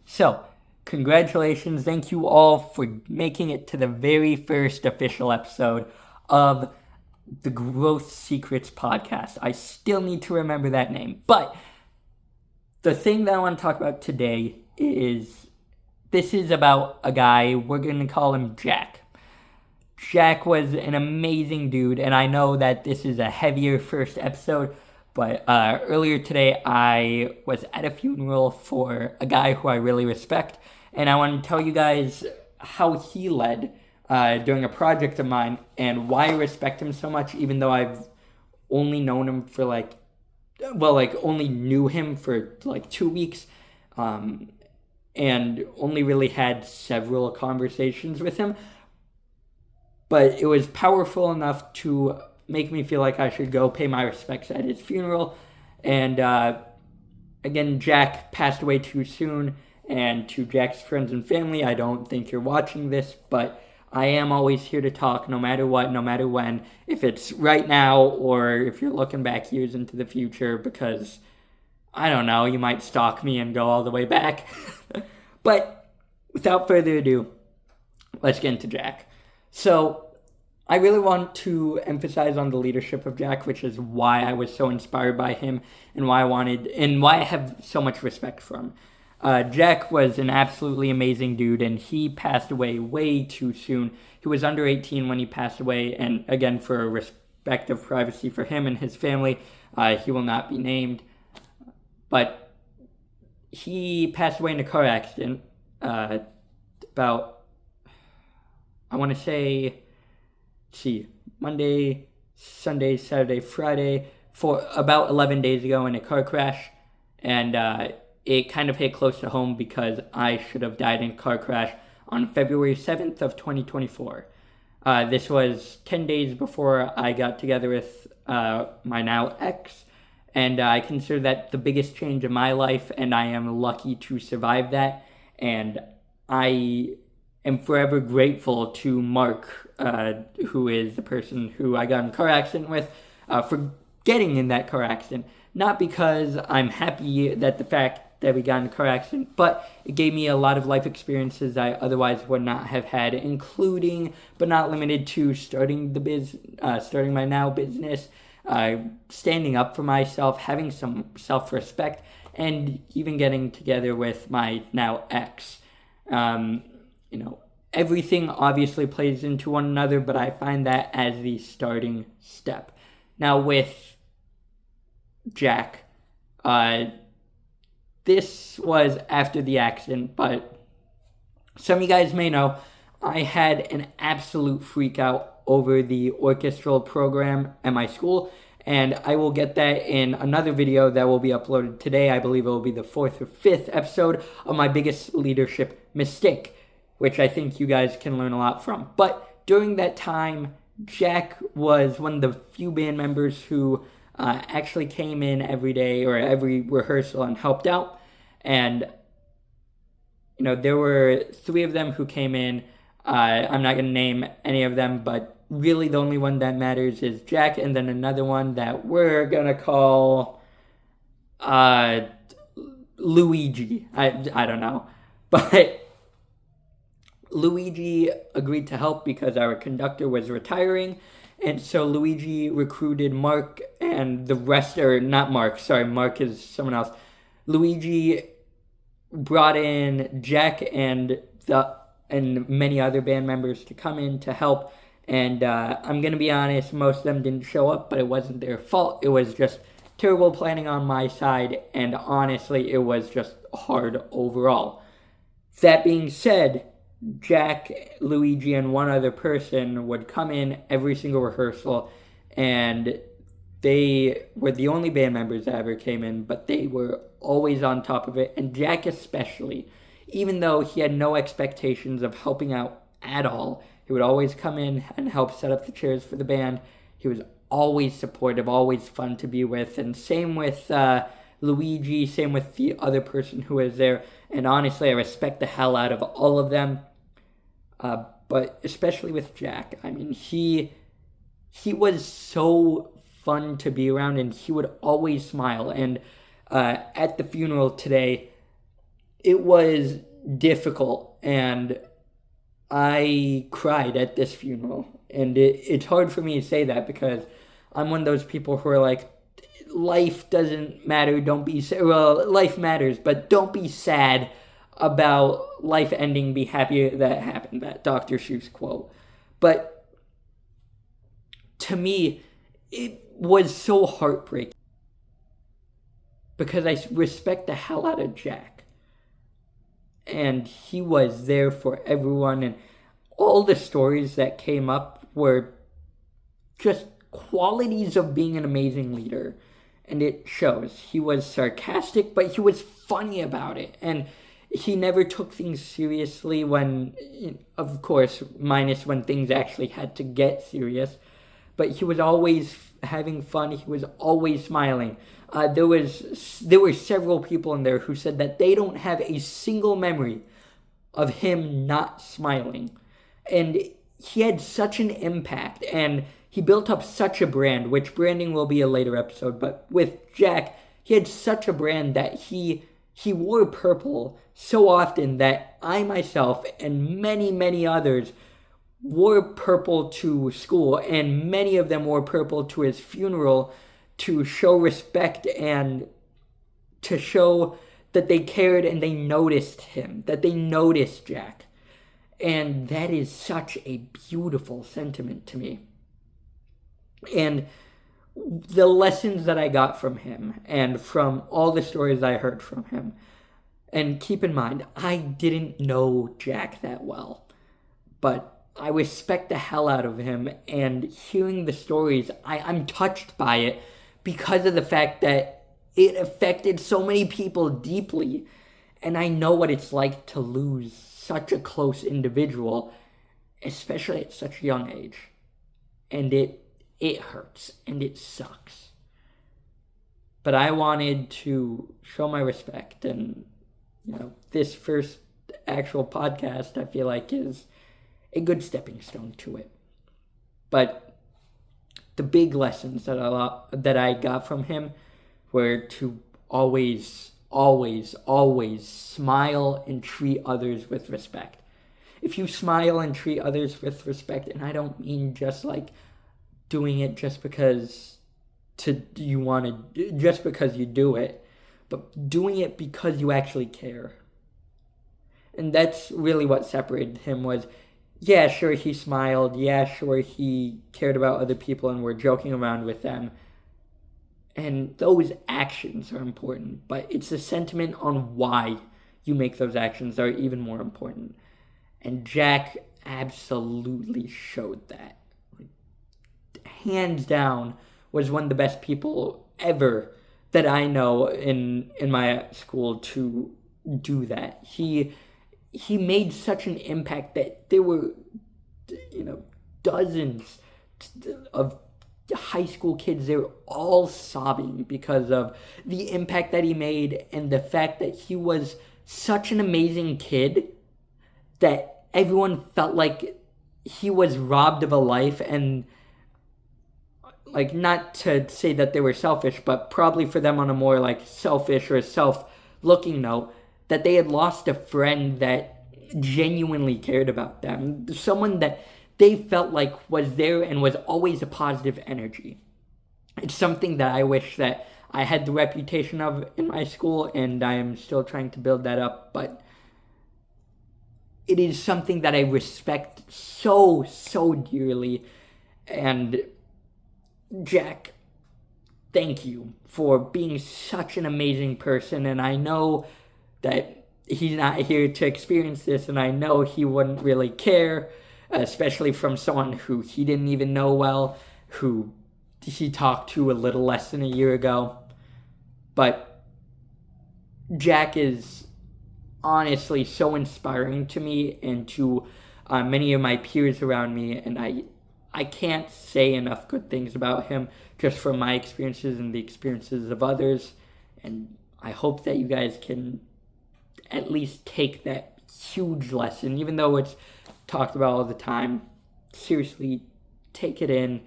So, congratulations. Thank you all for making it to the very first official episode of the Growth Secrets podcast. I still need to remember that name. But the thing that I want to talk about today is this is about a guy, we're going to call him Jack. Jack was an amazing dude, and I know that this is a heavier first episode, but earlier today I was at a funeral for a guy who I really respect, and I want to tell you guys how he led during a project of mine and why I respect him so much, even though I've only known him for only knew him for like 2 weeks, and only really had several conversations with him, but it was powerful enough to make me feel like I should go pay my respects at his funeral. And again, Jack passed away too soon, and to Jack's friends and family, I don't think you're watching this, but I am always here to talk no matter what, no matter when, if it's right now or if you're looking back years into the future, because I don't know, you might stalk me and go all the way back. But without further ado, let's get into Jack. So, I really want to emphasize on the leadership of Jack, which is why I was so inspired by him and why I have so much respect for him. Jack was an absolutely amazing dude, and he passed away way too soon. He was under 18 when he passed away, and again, for respect of privacy for him and his family, he will not be named. But he passed away in a car accident about, I want to say, Monday, Sunday, Saturday, Friday, for about 11 days ago in a car crash. And it kind of hit close to home because I should have died in a car crash on February 7th of 2024. This was 10 days before I got together with my now ex, and I consider that the biggest change in my life, and I am lucky to survive that. And I am forever grateful to Mark, who is the person who I got in a car accident with, for getting in that car accident. Not because I'm happy that the fact that we got in a car accident, but it gave me a lot of life experiences I otherwise would not have had, including, but not limited to, starting my now business, standing up for myself, having some self-respect, and even getting together with my now ex. Everything obviously plays into one another, but I find that as the starting step. Now with Jack, this was after the accident, but some of you guys may know I had an absolute freak out over the orchestral program at my school, and I will get that in another video that will be uploaded today. I believe it will be the 4th or 5th episode of my biggest leadership mistake, which I think you guys can learn a lot from. But during that time, Jack was one of the few band members who actually came in every day or every rehearsal and helped out. And, there were 3 of them who came in. I'm not going to name any of them, but really the only one that matters is Jack, and then another one that we're going to call Luigi. I don't know. But Luigi agreed to help because our conductor was retiring, and so Luigi recruited Mark and the rest, or not Mark, sorry, Mark is someone else. Luigi brought in Jack and many other band members to come in to help, and I'm going to be honest, most of them didn't show up, but it wasn't their fault. It was just terrible planning on my side, and honestly, it was just hard overall. That being said, Jack, Luigi, and one other person would come in every single rehearsal, and they were the only band members that ever came in, but they were always on top of it, and Jack especially. Even though he had no expectations of helping out at all, he would always come in and help set up the chairs for the band. He was always supportive, always fun to be with, and same with Luigi, same with the other person who was there, and honestly, I respect the hell out of all of them. But especially with Jack, I mean, he was so fun to be around, and he would always smile. And at the funeral today, it was difficult, and I cried at this funeral. And it's hard for me to say that because I'm one of those people who are like, life doesn't matter. Don't be sad. Well, life matters, but don't be sad about life ending. Be happy that it happened. That Dr. Seuss quote. But to me, it was so heartbreaking because I respect the hell out of Jack. And he was there for everyone, and all the stories that came up were just qualities of being an amazing leader. And it shows. He was sarcastic, but he was funny about it. And he never took things seriously when, of course, minus when things actually had to get serious. But he was always having fun. He was always smiling. There were several people in there who said that they don't have a single memory of him not smiling. And he had such an impact, and he built up such a brand, which branding will be a later episode. But with Jack, he had such a brand that he wore purple so often that I myself and many, many others wore purple to school, and many of them wore purple to his funeral to show respect and to show that they cared and they noticed him, that they noticed Jack. And that is such a beautiful sentiment to me. And the lessons that I got from him and from all the stories I heard from him, and keep in mind, I didn't know Jack that well, but I respect the hell out of him, and hearing the stories, I'm touched by it because of the fact that it affected so many people deeply, and I know what it's like to lose such a close individual, especially at such a young age. And it hurts, and it sucks. But I wanted to show my respect, and this first actual podcast I feel like is a good stepping stone to it. But the big lessons that I got from him were to always, always, always smile and treat others with respect. If you smile and treat others with respect, and I don't mean just like doing it just because just because you do it, but doing it because you actually care. And that's really what separated him was, yeah, sure, he smiled. Yeah, sure, he cared about other people and were joking around with them. And those actions are important, but it's the sentiment on why you make those actions that are even more important. And Jack absolutely showed that. Hands down, was one of the best people ever that I know in my school to do that. He made such an impact that there were, dozens of high school kids. They were all sobbing because of the impact that he made and the fact that he was such an amazing kid that everyone felt like he was robbed of a life. And like, not to say that they were selfish, but probably for them on a more like selfish or self-looking note, that they had lost a friend that genuinely cared about them. Someone that they felt like was there and was always a positive energy. It's something that I wish that I had the reputation of in my school, and I am still trying to build that up, but it is something that I respect so, so dearly. And Jack, thank you for being such an amazing person, and I know that he's not here to experience this, and I know he wouldn't really care, especially from someone who he didn't even know well, who he talked to a little less than a year ago. But Jack is honestly so inspiring to me and to many of my peers around me, and I can't say enough good things about him just from my experiences and the experiences of others. And I hope that you guys can at least take that huge lesson, even though it's talked about all the time. Seriously, take it in,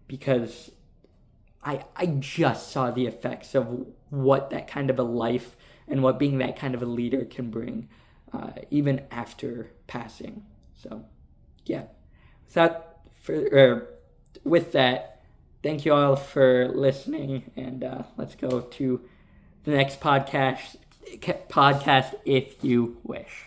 because I just saw the effects of what that kind of a life and what being that kind of a leader can bring, even after passing. So, yeah. With that, thank you all for listening, and let's go to the next podcast if you wish.